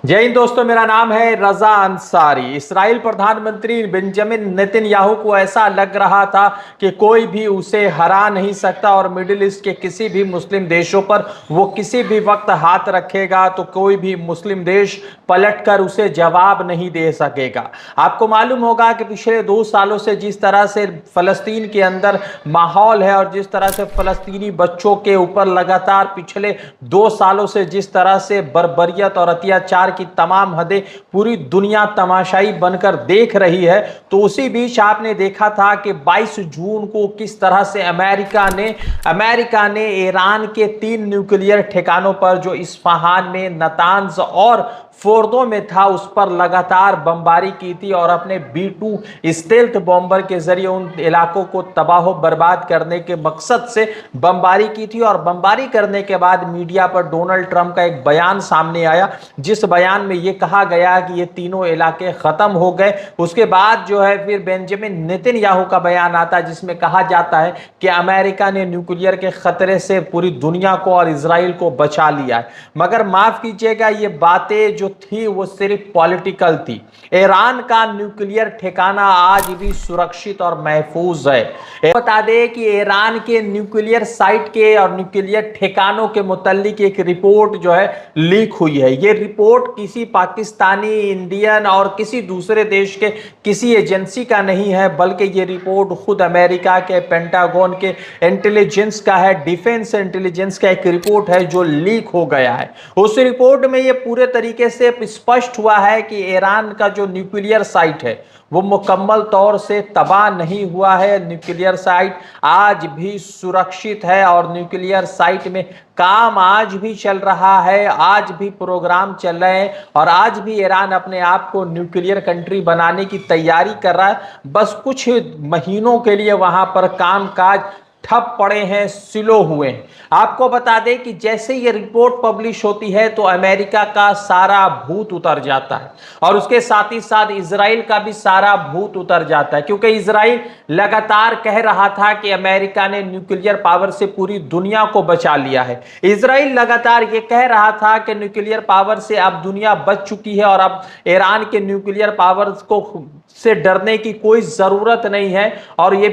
जय हिंद दोस्तों, मेरा नाम है रजा अंसारी। इस्राइल प्रधानमंत्री बेंजामिन नेतन्याहू को ऐसा लग रहा था कि कोई भी उसे हरा नहीं सकता और मिडिल ईस्ट के किसी भी मुस्लिम देशों पर वो किसी भी वक्त हाथ रखेगा तो कोई भी मुस्लिम देश पलटकर उसे जवाब नहीं दे सकेगा। आपको मालूम होगा कि पिछले 2 सालों से जिस तरह से फलस्तीन के अंदर माहौल है और जिस तरह से फलस्तीनी बच्चों के ऊपर लगातार पिछले 2 सालों से जिस तरह से बर्बरियत और अत्याचार की तमाम हदें पूरी दुनिया तमाशाई बनकर देख रही है, तो उसी बीच आपने देखा था कि 22 जून को किस तरह से अमेरिका ने ईरान के 3 न्यूक्लियर ठिकानों पर जो इस्फहान में, नतांज और फोर्दो में था उस पर लगातार बमबारी की थी और अपने B-2 स्टेल्थ बॉम्बर के जरिए उन इलाकों को तबाह बर्बाद करने के मकसद से बमबारी की थी। और बमबारी करने के बाद मीडिया पर डोनाल्ड ट्रंप का एक बयान सामने आया, जिस बयान में यह कहा गया कि ये तीनों इलाके खत्म हो गए। उसके बाद जो है फिर बेंजामिन नेतन्याहू का बयान आता है जिसमें कहा जाता है कि अमेरिका ने न्यूक्लियर के खतरे से पूरी दुनिया को और इजराइल को बचा लिया है। मगर माफ कीजिएगा, ये बातें जो थी वो सिर्फ पॉलिटिकल थी। ईरान का न्यूक्लियर ठिकाना आज भी सुरक्षित और महफूज है। बता दें कि ईरान के न्यूक्लियर साइट के और न्यूक्लियर ठिकानों के मुतालिक एक रिपोर्ट जो है लीक हुई है। ये रिपोर्ट किसी पाकिस्तानी, इंडियन और किसी दूसरे देश के किसी एजेंसी का नहीं है, बल्कि ये रिपोर्ट खुद अमेरिका के पेंटागन के इंटेलिजेंस का है, डिफेंस इंटेलिजेंस का एक रिपोर्ट है जो लीक हो गया है। उस रिपोर्ट में ये पूरे तरीके से स्पष्ट हुआ है कि ईरान का जो न्यूक्लियर साइट है वो मुकम्मल तौर से तबाह नहीं हुआ है। न्यूक्लियर साइट आज भी सुरक्षित है और न्यूक्लियर साइट में काम आज भी चल रहा है, आज भी प्रोग्राम चल रहे हैं और आज भी ईरान अपने आप को न्यूक्लियर कंट्री बनाने की तैयारी कर रहा है। बस कुछ महीनों के लिए वहां पर कामकाज ठप पड़े हैं, स्लो हुए हैं। आपको बता दें कि जैसे ये रिपोर्ट पब्लिश होती है तो अमेरिका का सारा भूत उतर जाता है और उसके साथ ही साथ इजराइल का भी सारा भूत उतर जाता है, क्योंकि इजराइल लगातार कह रहा था कि अमेरिका ने न्यूक्लियर पावर से पूरी दुनिया को बचा लिया है। इजराइल लगातार ये कह रहा था कि न्यूक्लियर पावर से अब दुनिया बच चुकी है और अब ईरान के न्यूक्लियर पावर को से डरने की कोई जरूरत नहीं है। और ये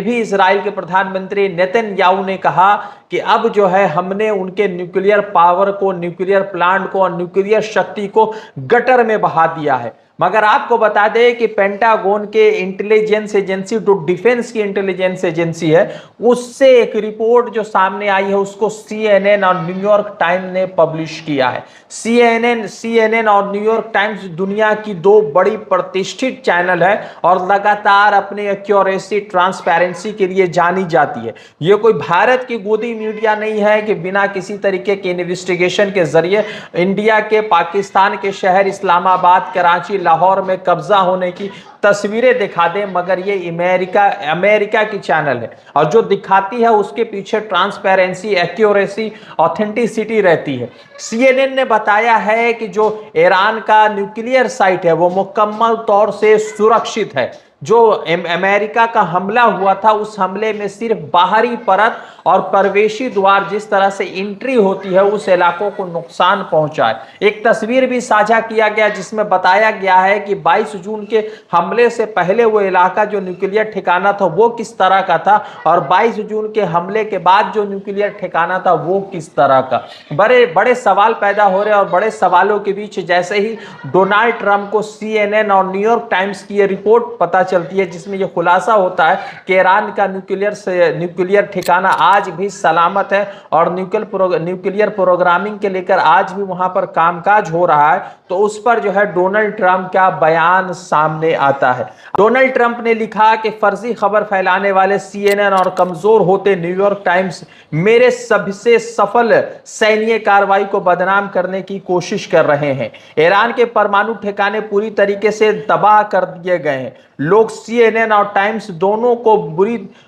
भी इजराइल के प्रधानमंत्री नेतन्याहू ने कहा कि अब जो है हमने उनके न्यूक्लियर पावर को, न्यूक्लियर प्लांट को और न्यूक्लियर शक्ति को गटर में बहा दिया है। मगर आपको बता दें कि पेंटागन के इंटेलिजेंस एजेंसी, जो डिफेंस की इंटेलिजेंस एजेंसी है, उससे एक रिपोर्ट जो सामने आई है उसको CNN और न्यूयॉर्क टाइम्स ने पब्लिश किया है। CNN और न्यूयॉर्क टाइम्स दुनिया की 2 बड़ी प्रतिष्ठित चैनल है और लगातार अपने एक्यूरेसी, ट्रांसपेरेंसी के लिए जानी जाती है। ये कोई भारत की गोदी मीडिया नहीं है कि बिना किसी तरीके के इन्वेस्टिगेशन के जरिए इंडिया के, पाकिस्तान के शहर इस्लामाबाद, कराची, लाहौर में कब्जा होने की तस्वीरें दिखा दे। मगर ये अमेरिका की चैनल है और जो दिखाती है उसके पीछे ट्रांसपेरेंसी, एक्यूरेसी, ऑथेंटिसिटी रहती है। CNN ने बताया है कि जो ईरान का न्यूक्लियर साइट है वो मुकम्मल तौर से सुरक्षित है। जो अमेरिका का हमला हुआ था उस हमले में सिर्फ बाहरी परत और प्रवेशी द्वार जिस तरह से एंट्री होती है उस इलाकों को नुकसान पहुंचा है। एक तस्वीर भी साझा किया गया जिसमें बताया गया है कि 22 जून के हमले से पहले वो इलाका जो न्यूक्लियर ठिकाना था वो किस तरह का था और 22 जून के हमले के बाद जो न्यूक्लियर ठिकाना था वो किस तरह का। बड़े बड़े सवाल पैदा हो रहे हैं और बड़े सवालों के बीच जैसे ही डोनाल्ड ट्रंप को CNN और न्यूयॉर्क टाइम्स की ये रिपोर्ट पता चलती है जिसमें यह खुलासा होता है कि ईरान का न्यूक्लियर ठिकाना आज भी सलामत है और न्यूक्लियर प्रोग्रामिंग के लेकर आज भी वहां पर कामकाज हो रहा है, तो उस पर जो है डोनाल्ड ट्रंप का बयान सामने आता है। डोनाल्ड ट्रंप ने लिखा कि फर्जी खबर फैलाने वाले CNN और कमजोर होते न्यूयॉर्क टाइम्स मेरे सबसे सफल सैन्य कार्रवाई को बदनाम करने की कोशिश कर रहे हैं। ईरान के परमाणु ठिकाने पूरी तरीके से तबाह कर दिए गए हैं। लोग CNN और टाइम्स दोनों को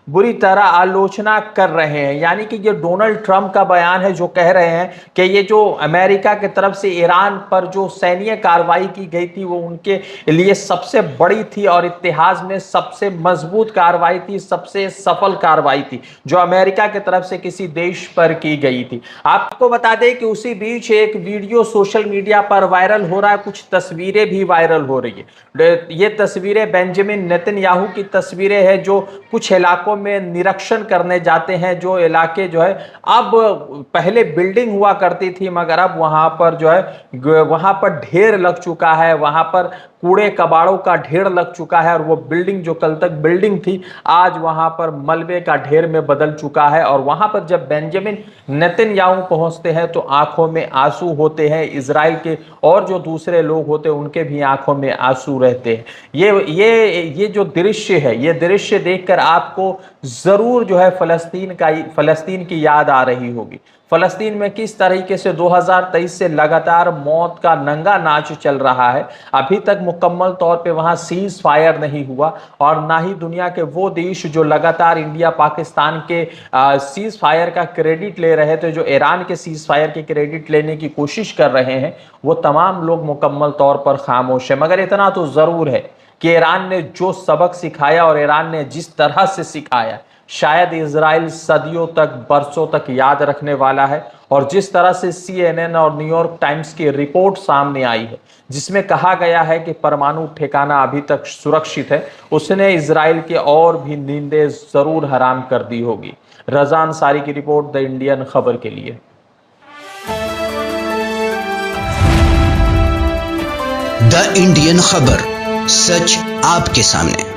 बुरी तरह आलोचना कर रहे हैं। यानी कि ये डोनाल्ड ट्रंप का बयान है जो कह रहे हैं कि ये जो अमेरिका की तरफ से ईरान पर जो सैन्य कार्रवाई की गई थी वो उनके लिए सबसे बड़ी थी और इतिहास में सबसे मजबूत कार्रवाई थी, सबसे सफल कार्रवाई थी जो अमेरिका की तरफ से किसी देश पर की गई थी। आपको बता दें कि उसी बीच एक वीडियो सोशल मीडिया पर वायरल हो रहा है, कुछ तस्वीरें भी वायरल हो रही है। ये तस्वीरें बेंजामिन नेतन्याहू की तस्वीरें हैं जो कुछ इलाकों में निरीक्षण करने जाते हैं, जो इलाके जो है अब पहले बिल्डिंग हुआ करती थी मगर अब वहां पर जो है वहां पर ढेर लग चुका है, वहां पर कूड़े कबाड़ों का ढेर लग चुका है और वो बिल्डिंग जो कल तक बिल्डिंग थी आज वहां पर मलबे का ढेर में बदल चुका है। और वहां पर जब बेंजामिन नेतन्याहू पहुंचते हैं तो आंखों में आंसू होते हैं, इजराइल के और जो दूसरे लोग होते हैं उनके भी आंखों में आंसू रहते हैं। ये जो दृश्य है, ये दृश्य देखकर आपको जरूर जो है फलस्तीन की याद आ रही होगी। फलस्तीन में किस तरीके से 2023 से लगातार मौत का नंगा नाच चल रहा है। अभी तक मुकम्मल तौर पे वहां सीज फायर नहीं हुआ और ना ही दुनिया के वो देश जो लगातार इंडिया पाकिस्तान के सीज फायर का क्रेडिट ले रहे थे, जो ईरान के सीज फायर के क्रेडिट लेने की कोशिश कर रहे हैं, वो तमाम लोग मुकम्मल तौर पर खामोश है। मगर इतना तो जरूर है कि ईरान ने जो सबक सिखाया और ईरान ने जिस तरह से सिखाया शायद इजराइल सदियों तक, बरसों तक याद रखने वाला है। और जिस तरह से CNN और न्यूयॉर्क टाइम्स की रिपोर्ट सामने आई है जिसमें कहा गया है कि परमाणु ठिकाना अभी तक सुरक्षित है, उसने इजराइल के और भी नींदें जरूर हराम कर दी होगी। रज़ा अंसारी की रिपोर्ट, द इंडियन खबर के लिए। द इंडियन खबर, सच आपके सामने।